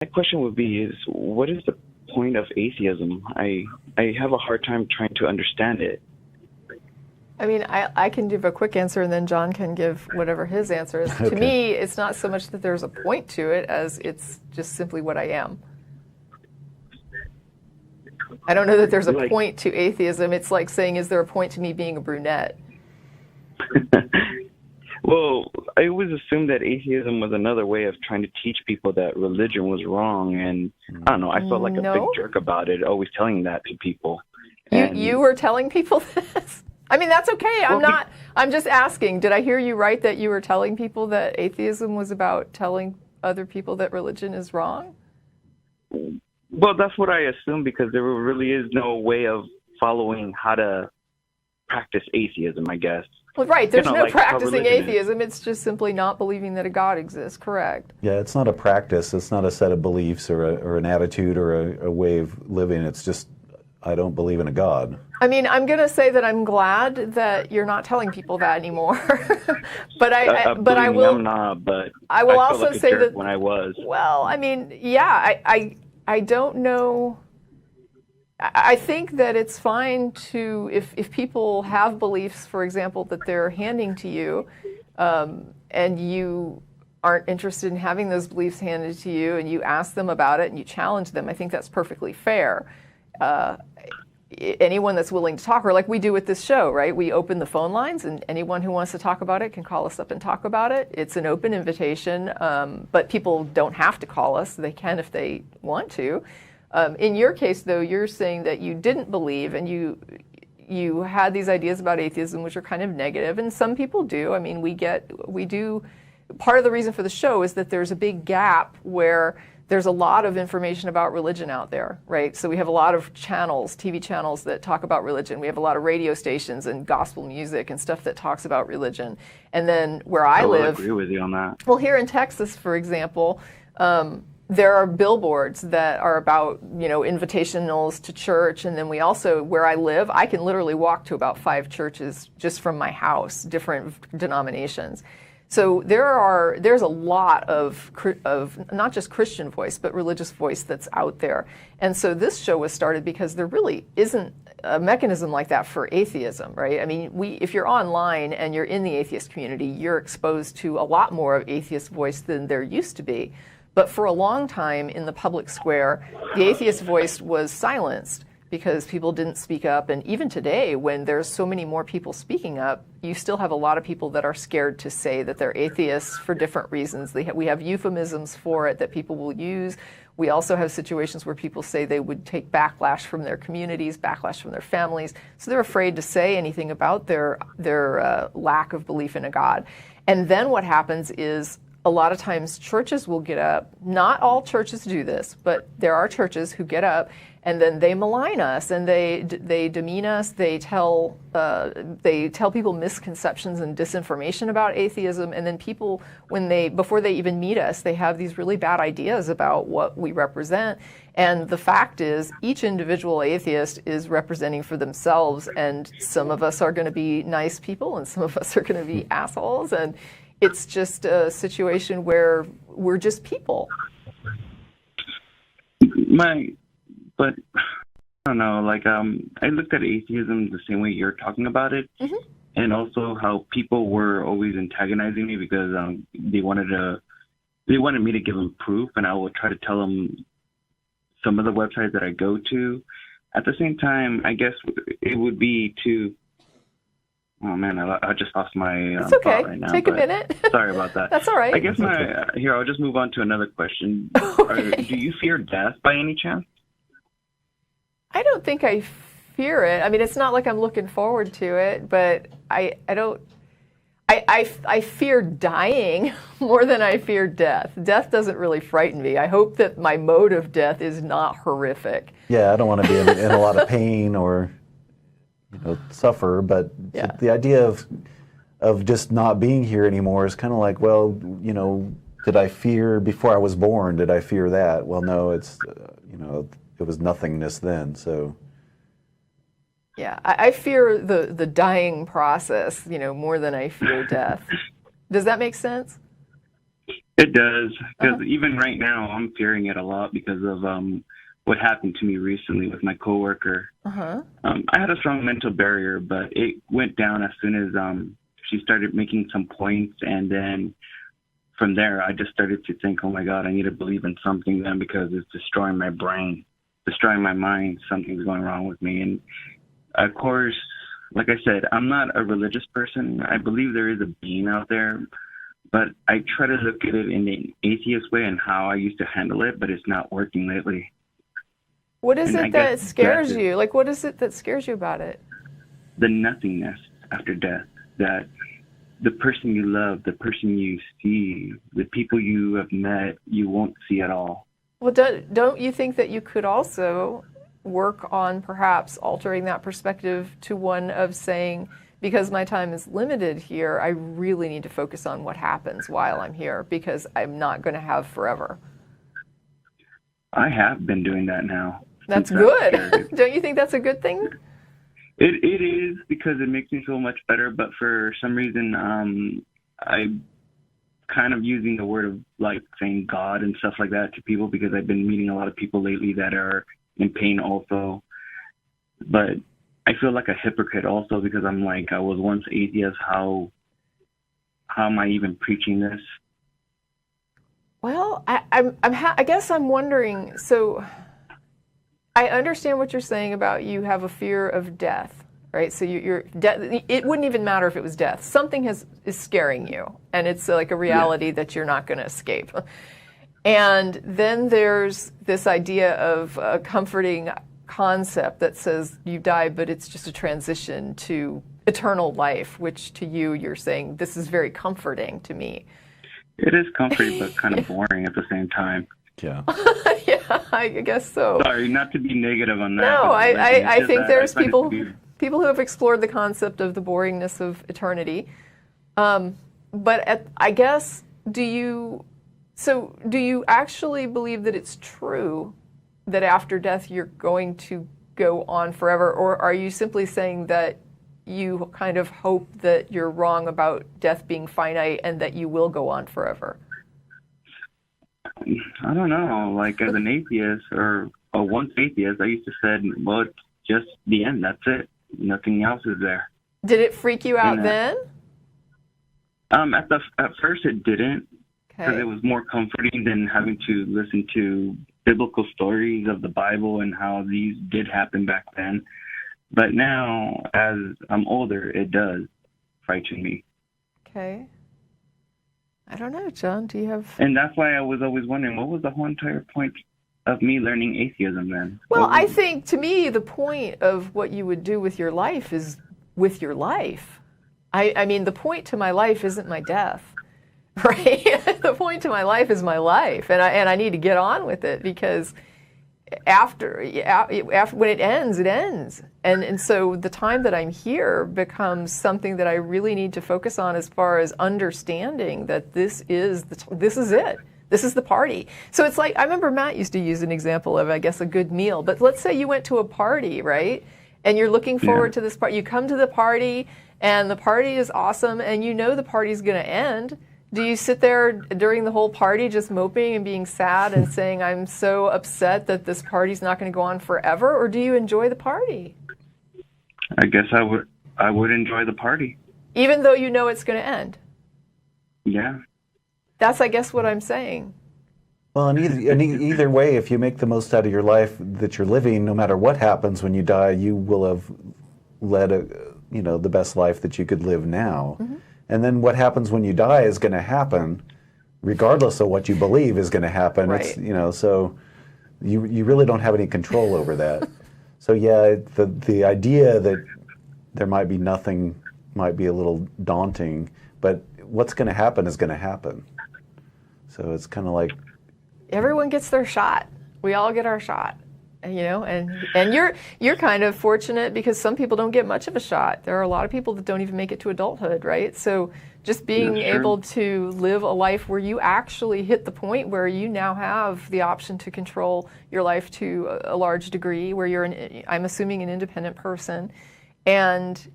my question would be is, what is the point of atheism? I have a hard time trying to understand it. I mean, I can give a quick answer and then John can give whatever his answer is. Okay. To me, it's not so much that there's a point to it as it's just simply what I am. I don't know that there's a point to atheism. It's like saying, is there a point to me being a brunette? Well, I always assumed that atheism was another way of trying to teach people that religion was wrong, and I don't know, I felt like a big jerk about it, always telling that to people. You were telling people this? I mean, that's okay. I'm just asking, did I hear you right that you were telling people that atheism was about telling other people that religion is wrong? Well, that's what I assumed, because there really is no way of following how to practice atheism, I guess. Well, right, there's no like practicing atheism. It's just simply not believing that a God exists, correct? Yeah, it's not a practice. It's not a set of beliefs or an attitude or a way of living. It's just, I don't believe in a God. I mean, I'm going to say that I'm glad that you're not telling people that anymore. but I will. I'm not, but I will felt also like a say jerk that when I was. Well, I mean, yeah, I don't know. I think that it's fine to, if people have beliefs, for example, that they're handing to you, and you aren't interested in having those beliefs handed to you, and you ask them about it and you challenge them, I think that's perfectly fair. Anyone that's willing to talk, or like we do with this show, right? We open the phone lines, and anyone who wants to talk about it can call us up and talk about it. It's an open invitation, but people don't have to call us. They can if they want to. In your case, though, you're saying that you didn't believe, and you had these ideas about atheism, which are kind of negative, and some people do. I mean, we do. Part of the reason for the show is that there's a big gap where there's a lot of information about religion out there, right? So we have a lot of channels, TV channels that talk about religion. We have a lot of radio stations and gospel music and stuff that talks about religion. And then where I live, I agree with you on that. Well, here in Texas, for example, there are billboards that are about, invitationals to church. And then we also, where I live, I can literally walk to about 5 churches just from my house, different denominations. So there's a lot of not just Christian voice, but religious voice that's out there. And so this show was started because there really isn't a mechanism like that for atheism, right? I mean, if you're online and you're in the atheist community, you're exposed to a lot more of atheist voice than there used to be. But for a long time in the public square, the atheist voice was silenced because people didn't speak up. And even today, when there's so many more people speaking up, you still have a lot of people that are scared to say that they're atheists for different reasons. We have euphemisms for it that people will use. We also have situations where people say they would take backlash from their communities, backlash from their families. So they're afraid to say anything about their lack of belief in a God. And then what happens is, a lot of times churches will get up. Not all churches do this, but there are churches who get up and then they malign us and they demean us. They tell people misconceptions and disinformation about atheism. And then people, before they even meet us, they have these really bad ideas about what we represent. And the fact is, each individual atheist is representing for themselves. And some of us are going to be nice people and some of us are going to be assholes. And it's just a situation where we're just people. But I don't know, I looked at atheism the same way you're talking about it, mm-hmm. and also how people were always antagonizing me because they wanted me to give them proof, and I would try to tell them some of the websites that I go to. At the same time, I guess it would be to. Oh man, I just lost my it's okay. thought right now. Take a minute. Sorry about that. That's all right. I guess here, I'll just move on to another question. Okay. Do you fear death by any chance? I don't think I fear it. I mean, it's not like I'm looking forward to it, but I fear dying more than I fear death. Death doesn't really frighten me. I hope that my mode of death is not horrific. Yeah, I don't want to be in a lot of pain or suffer, but yeah. The idea of just not being here anymore is kind of like, well, did I fear before I was born? Did I fear that? Well, no, it's it was nothingness then. So yeah, I fear the dying process, more than I fear death. Does that make sense? It does, because even right now I'm fearing it a lot because of what happened to me recently with my coworker. I had a strong mental barrier, but it went down as soon as she started making some points, and then from there I just started to think, oh my God, I need to believe in something then, because it's destroying my brain, destroying my mind. Something's going wrong with me. And of course, like I said, I'm not a religious person. I believe there is a being out there, but I try to look at it in an atheist way and how I used to handle it, but it's not working lately. What is it that scares you? Like, what is it that scares you about it? The nothingness after death, that the person you love, the person you see, the people you have met, you won't see at all. Well, don't you think that you could also work on perhaps altering that perspective to one of saying, because my time is limited here, I really need to focus on what happens while I'm here, because I'm not going to have forever? I have been doing that now. That's good. Don't you think that's a good thing? It is, because it makes me feel much better, but for some reason, I'm kind of using the word of like saying God and stuff like that to people, because I've been meeting a lot of people lately that are in pain also. But I feel like a hypocrite also, because I'm like, I was once atheist. How am I even preaching this? Well, I guess I'm wondering, so I understand what you're saying about you have a fear of death, right? So it wouldn't even matter if it was death. Something is scaring you, and it's like a reality that you're not going to escape. And then there's this idea of a comforting concept that says you die, but it's just a transition to eternal life, which to you, you're saying, this is very comforting to me. It is comforting, but kind of boring at the same time. Yeah. Yeah, I guess so. Sorry, not to be negative on that. No, I think there's people who have explored the concept of the boringness of eternity. But I guess, do you actually believe that it's true that after death you're going to go on forever? Or are you simply saying that you kind of hope that you're wrong about death being finite and that you will go on forever? I don't know. Like, as an atheist, or a once atheist, I used to say, well, it's just the end. That's it. Nothing else is there. Did it freak you out then? At first it didn't, because it was more comforting than having to listen to biblical stories of the Bible and how these did happen back then. But now, as I'm older, it does frighten me. Okay. I don't know, John, do you have... And that's why I was always wondering, what was the whole entire point of me learning atheism then? Well, I think, to me, the point of what you would do with your life is with your life. I mean, the point to my life isn't my death, right? The point to my life is my life, and I need to get on with it, because after when it ends, it ends. And so the time that I'm here becomes something that I really need to focus on, as far as understanding that this is it. This is the party. So it's like, I remember Matt used to use an example of, I guess, a good meal. But let's say you went to a party, right? And you're looking forward to this party. You come to the party, and the party is awesome, and you know the party's going to end. Do you sit there during the whole party just moping and being sad and saying, I'm so upset that this party's not going to go on forever? Or do you enjoy the party? I guess I would enjoy the party. Even though you know it's going to end? Yeah. That's, I guess, what I'm saying. Well, and either way, if you make the most out of your life that you're living, no matter what happens when you die, you will have led the best life that you could live now. Mm-hmm. And then what happens when you die is going to happen, regardless of what you believe is going to happen. Right. It's, so you really don't have any control over that. So yeah, the idea that there might be nothing might be a little daunting, but what's going to happen is going to happen. So it's kind of like everyone gets their shot. We all get our shot. And you're kind of fortunate, because some people don't get much of a shot. There are a lot of people that don't even make it to adulthood, right? So just being able to live a life where you actually hit the point where you now have the option to control your life to a large degree, where you're I'm assuming, an independent person, and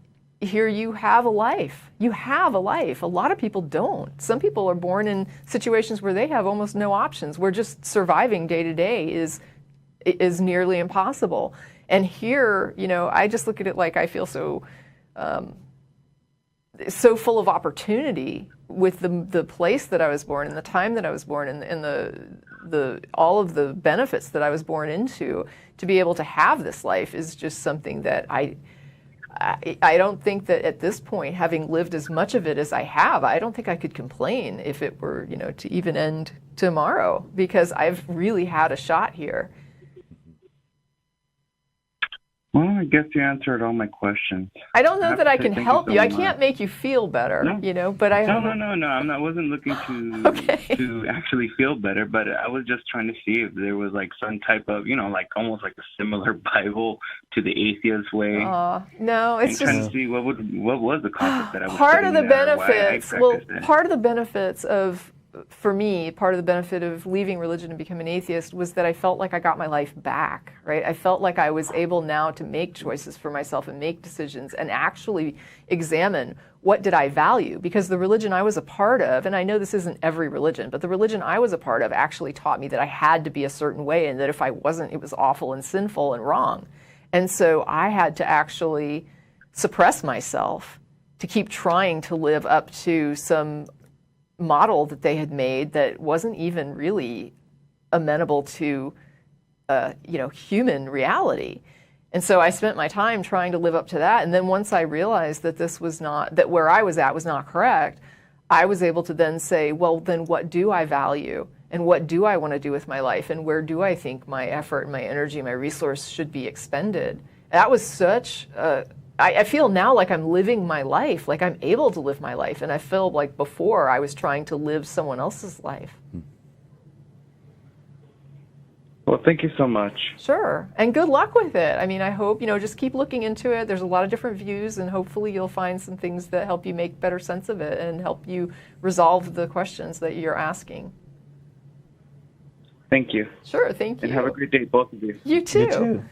here you have a life. You have a life. A lot of people don't. Some people are born in situations where they have almost no options, where just surviving day to day is nearly impossible. And here, you know, I just look at it like I feel so full of opportunity with the place that I was born and the time that I was born and the all of the benefits that I was born into. To be able to have this life is just something that I don't think that at this point, having lived as much of it as I have, I don't think I could complain if it were, you know, to even end tomorrow, because I've really had a shot here. Well, I guess you answered all my questions. I don't know that I can help you. I much. can't make you feel better, No. you know, but I... No. I wasn't looking to to actually feel better, but I was just trying to see if there was like some type of, you know, like almost like a similar Bible to the atheist way. No, it's and trying just... to see what was the concept that I was part of the studying there, benefits, why I well, practiced it. part of the benefits of, for me, part of the benefit of leaving religion and becoming an atheist was that I felt like I got my life back, right? I felt like I was able now to make choices for myself and make decisions and actually examine what did I value, because the religion I was a part of, and I know this isn't every religion, but the religion I was a part of actually taught me that I had to be a certain way and that if I wasn't, it was awful and sinful and wrong. And so I had to actually suppress myself to keep trying to live up to some model that they had made that wasn't even really amenable to, you know, human reality. And so I spent my time trying to live up to that. And then once I realized that this was not, that where I was at was not correct, I was able to then say, well, then what do I value? And what do I want to do with my life? And where do I think my effort and my energy, my resource should be expended? That was such I feel now like I'm living my life, like I'm able to live my life. And I feel like before I was trying to live someone else's life. Well, thank you so much. Sure. And good luck with it. I mean, I hope, you know, just keep looking into it. There's a lot of different views, and hopefully you'll find some things that help you make better sense of it and help you resolve the questions that you're asking. Thank you. Sure. Thank you. And have a great day, both of you. You too. You too.